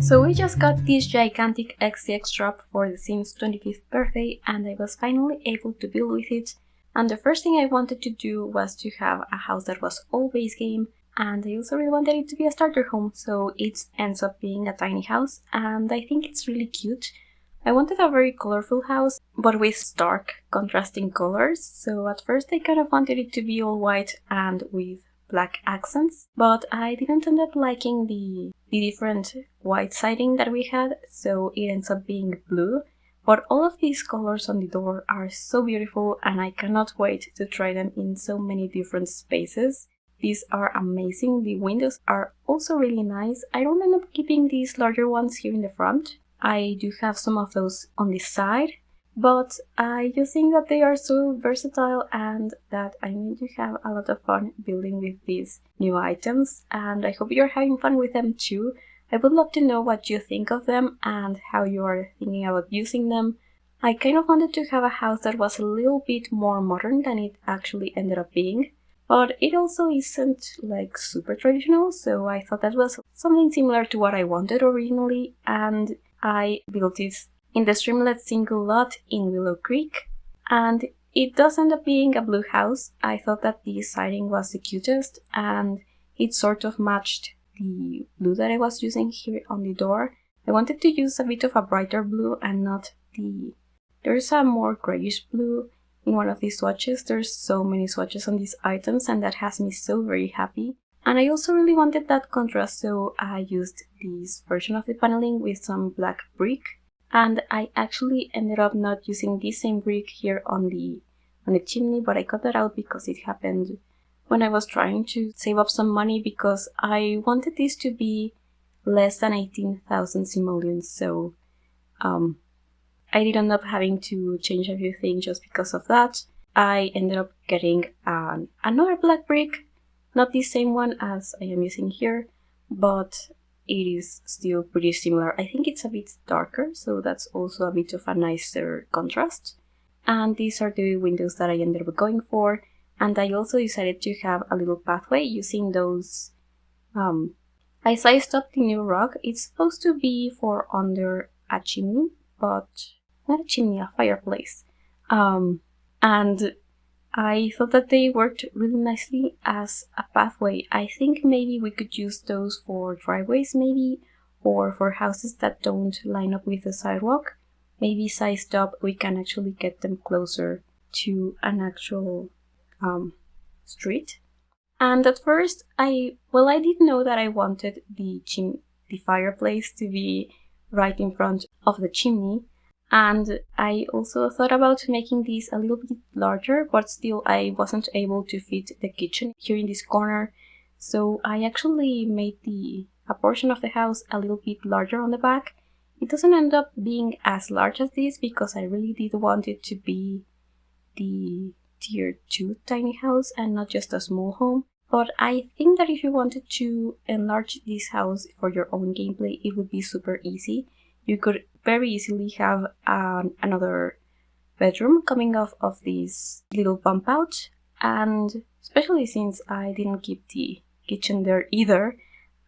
So we just got this gigantic SDX drop for the Sims 25th birthday, and I was finally able to build with it. And the first thing I wanted to do was to have a house that was all base game, and I also really wanted it to be a starter home, so it ends up being a tiny house, and I think it's really cute. I wanted a very colorful house, but with stark, contrasting colors, so at first I kind of wanted it to be all white and with black accents, but I didn't end up liking the different white siding that we had, so it ends up being blue. But all of these colors on the door are so beautiful, and I cannot wait to try them in so many different spaces. These are amazing. The windows are also really nice. I don't end up keeping these larger ones here in the front. I do have some of those on the side, but I just think that they are so versatile and that I'm going to have a lot of fun building with these new items, and I hope you're having fun with them too. I would love to know what you think of them and how you are thinking about using them. I kind of wanted to have a house that was a little bit more modern than it actually ended up being, but it also isn't like super traditional, so I thought that was something similar to what I wanted originally, and I built it in the Streamlet Single lot in Willow Creek, and it does end up being a blue house. I thought that the siding was the cutest, and it sort of matched the blue that I was using here on the door. I wanted to use a bit of a brighter blue and not the... There's a more grayish blue in one of these swatches. There's so many swatches on these items, and that has me so very happy. And I also really wanted that contrast, so I used this version of the paneling with some black brick. And I actually ended up not using this same brick here on the chimney, but I cut that out because it happened when I was trying to save up some money, because I wanted this to be less than 18,000 simoleons, so I did end up having to change a few things just because of that. I ended up getting another black brick, not the same one as I am using here, but it is still pretty similar. I think it's a bit darker, so that's also a bit of a nicer contrast. And these are the windows that I ended up going for. And I also decided to have a little pathway using those... I sized up the new rug. It's supposed to be for under a chimney, but not a chimney, a fireplace. And I thought that they worked really nicely as a pathway. I think maybe we could use those for driveways maybe, or for houses that don't line up with the sidewalk. Maybe sized up, we can actually get them closer to an actual street. And at first, I did know that I wanted the fireplace to be right in front of the chimney, and I also thought about making these a little bit larger, but still I wasn't able to fit the kitchen here in this corner, so I actually made a portion of the house a little bit larger on the back. It doesn't end up being as large as this because I really did want it to be the tier 2 tiny house and not just a small home. But I think that if you wanted to enlarge this house for your own gameplay, it would be super easy. You could very easily have another bedroom coming off of this little bump out, and especially since I didn't keep the kitchen there either,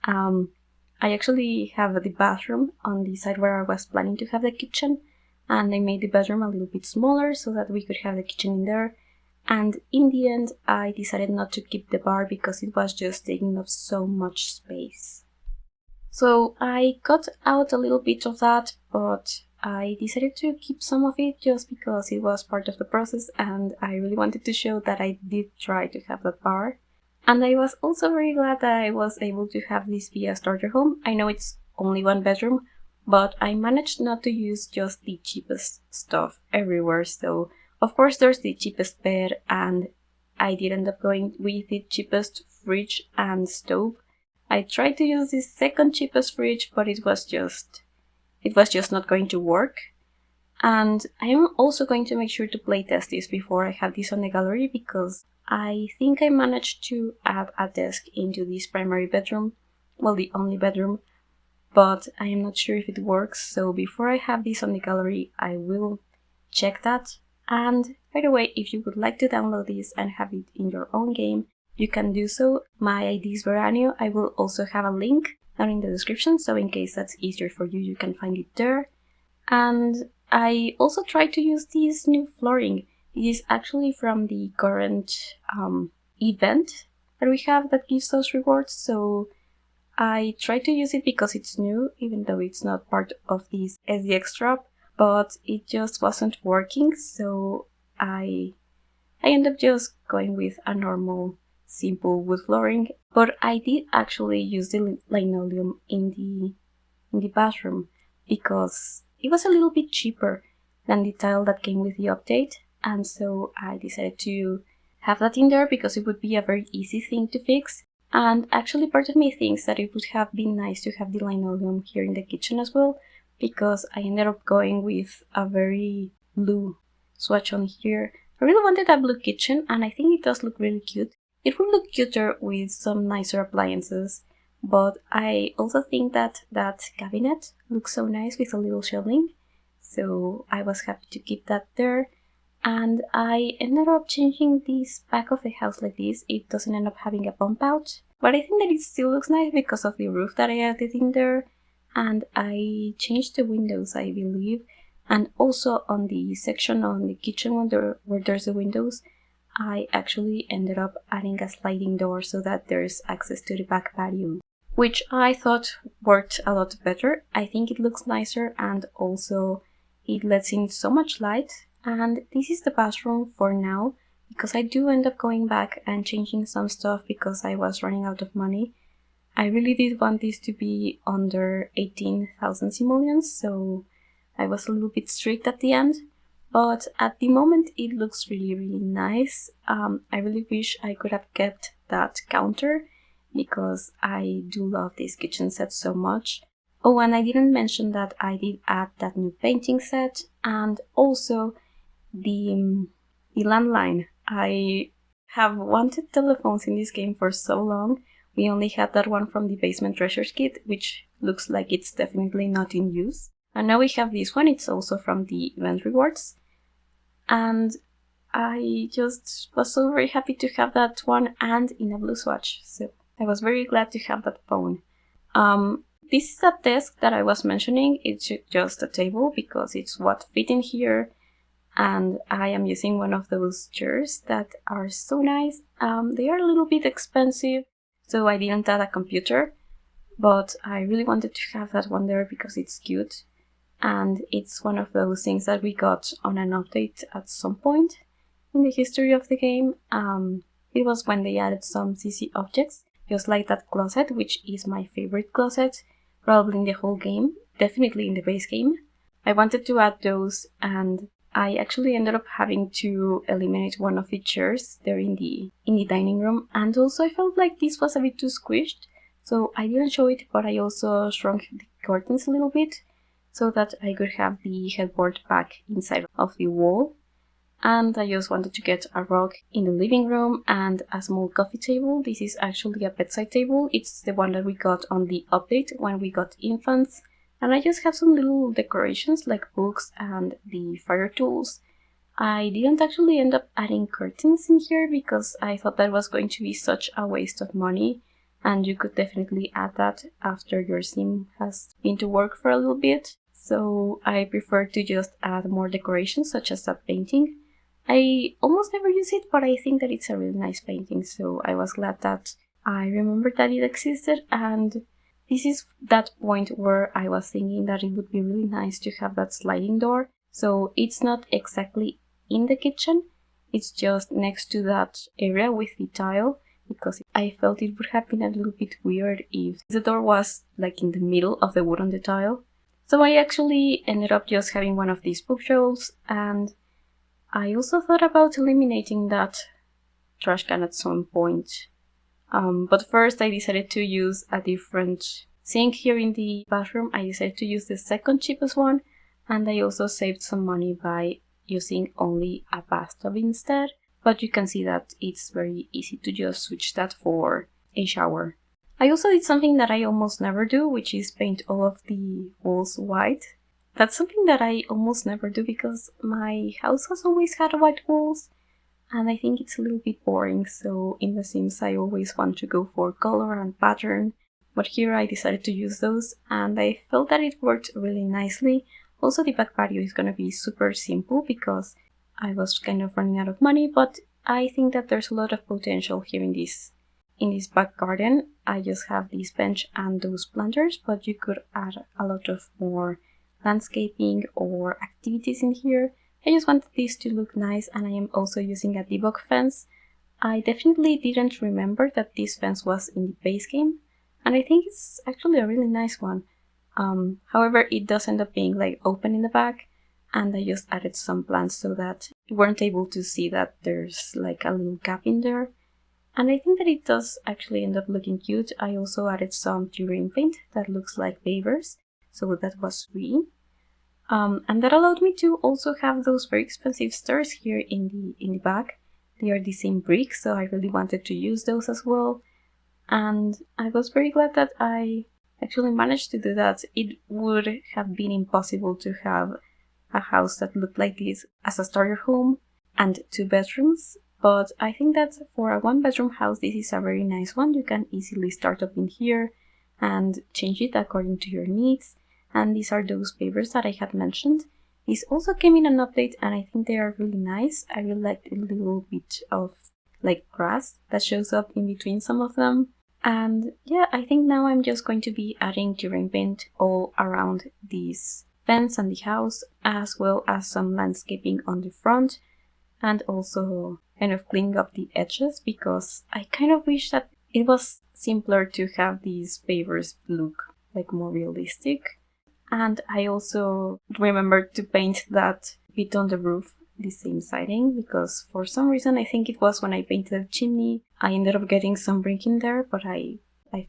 I actually have the bathroom on the side where I was planning to have the kitchen, and I made the bedroom a little bit smaller so that we could have the kitchen in there. And in the end, I decided not to keep the bar because it was just taking up so much space. So I cut out a little bit of that, but I decided to keep some of it just because it was part of the process, and I really wanted to show that I did try to have that bar. And I was also very glad that I was able to have this be a starter home. I know it's only one bedroom, but I managed not to use just the cheapest stuff everywhere, so of course there's the cheapest bed, and I did end up going with the cheapest fridge and stove. I tried to use the second cheapest fridge, but it was just not going to work. And I am also going to make sure to playtest this before I have this on the gallery, because I think I managed to add a desk into this primary bedroom, well, the only bedroom, but I am not sure if it works, so before I have this on the gallery I will check that. And by the way, if you would like to download this and have it in your own game, you can do so. My ID is Veranio. I will also have a link down in the description, so in case that's easier for you, you can find it there. And I also tried to use this new flooring. It is actually from the current event that we have that gives us rewards, so I tried to use it because it's new, even though it's not part of this SDX drop, but it just wasn't working, so I ended up just going with a normal, simple wood flooring. But I did actually use the linoleum in the bathroom because it was a little bit cheaper than the tile that came with the update, and so I decided to have that in there because it would be a very easy thing to fix. And actually part of me thinks that it would have been nice to have the linoleum here in the kitchen as well, because I ended up going with a very blue swatch on here. I really wanted a blue kitchen, and I think it does look really cute. It would look cuter with some nicer appliances, but I also think that that cabinet looks so nice with a little shelving, so I was happy to keep that there. And I ended up changing this back of the house like this. It doesn't end up having a bump out, but I think that it still looks nice because of the roof that I added in there. And I changed the windows, I believe, and also on the section on the kitchen where there's the windows, I actually ended up adding a sliding door so that there's access to the back patio, which I thought worked a lot better. I think it looks nicer, and also it lets in so much light. And this is the bathroom for now, because I do end up going back and changing some stuff because I was running out of money. I really did want this to be under 18,000 simoleons, so I was a little bit strict at the end. But at the moment it looks really, really nice. I really wish I could have kept that counter because I do love this kitchen set so much. Oh, and I didn't mention that I did add that new painting set, and also the landline. I have wanted telephones in this game for so long. We only had that one from the Basement Treasures kit, which looks like it's definitely not in use. And now we have this one, it's also from the event rewards. And I just was so very happy to have that one and in a blue swatch, so I was very glad to have that phone. This is a desk that I was mentioning. It's just a table because it's what fit in here. And I am using one of those chairs that are so nice. They are a little bit expensive, so I didn't add a computer, but I really wanted to have that one there because it's cute. And it's one of those things that we got on an update at some point in the history of the game. It was when they added some CC objects, just like that closet, which is my favorite closet, probably in the whole game, definitely in the base game. I wanted to add those, and I actually ended up having to eliminate one of the chairs there in the dining room, and also I felt like this was a bit too squished, so I didn't show it, but I also shrunk the curtains a little bit so that I could have the headboard back inside of the wall. And I just wanted to get a rug in the living room and a small coffee table. This is actually a bedside table. It's the one that we got on the update when we got infants. And I just have some little decorations like books and the fire tools. I didn't actually end up adding curtains in here because I thought that was going to be such a waste of money, and you could definitely add that after your sim has been to work for a little bit. So I prefer to just add more decorations such as that painting. I almost never use it, but I think that it's a really nice painting, so I was glad that I remembered that it existed. And this is that point where I was thinking that it would be really nice to have that sliding door. So it's not exactly in the kitchen, it's just next to that area with the tile, because I felt it would have been a little bit weird if the door was like in the middle of the wood on the tile. So I actually ended up just having one of these bookshelves, and I also thought about eliminating that trash can at some point. But first I decided to use a different sink here in the bathroom. I decided to use the second cheapest one, and I also saved some money by using only a bathtub instead. But you can see that it's very easy to just switch that for a shower. I also did something that I almost never do, which is paint all of the walls white. That's something that I almost never do because my house has always had white walls, and I think it's a little bit boring, so in The Sims I always want to go for color and pattern, but here I decided to use those and I felt that it worked really nicely. Also the back patio is gonna be super simple because I was kind of running out of money, but I think that there's a lot of potential here in this back garden. I just have this bench and those planters, but you could add a lot of more landscaping or activities in here. I just wanted this to look nice, and I am also using a debug fence. I definitely didn't remember that this fence was in the base game, and I think it's actually a really nice one. However, it does end up being like open in the back, and I just added some plants so that you weren't able to see that there's like a little gap in there. And I think that it does actually end up looking cute. I also added some Turin paint that looks like pavers, so that was free. And that allowed me to also have those very expensive stairs here in the back. They are the same brick, so I really wanted to use those as well. And I was very glad that I actually managed to do that. It would have been impossible to have a house that looked like this as a starter home and 2 bedrooms, but I think that for a 1-bedroom house this is a very nice one. You can easily start up in here and change it according to your needs, and these are those pavers that I had mentioned. These also came in an update and I think they are really nice. I really like a little bit of like grass that shows up in between some of them. And yeah, I think now I'm just going to be adding Turin paint all around this fence and the house, as well as some landscaping on the front, and also kind of cleaning up the edges, because I kind of wish that it was simpler to have these pavers look like more realistic. And I also remembered to paint that bit on the roof the same siding, because for some reason, I think it was when I painted the chimney, I ended up getting some brick in there, but I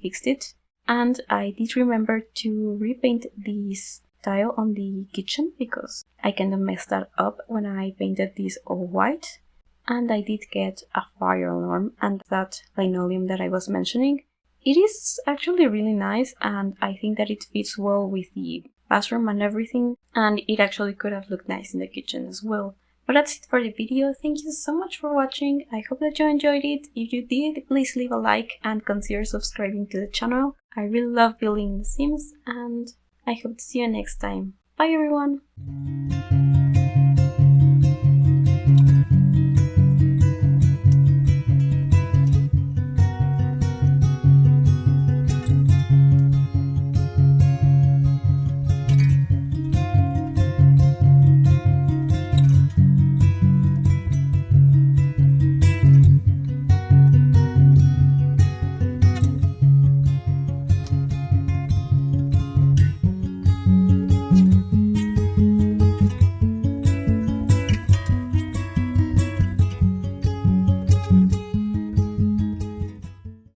fixed it. And I did remember to repaint this tile on the kitchen because I kind of messed that up when I painted this all white. And I did get a fire alarm and that linoleum that I was mentioning. It is actually really nice, and I think that it fits well with the bathroom and everything, and it actually could have looked nice in the kitchen as well. But that's it for the video. Thank you so much for watching. I hope that you enjoyed it. If you did, please leave a like and consider subscribing to the channel. I really love building The Sims, and I hope to see you next time. Bye everyone!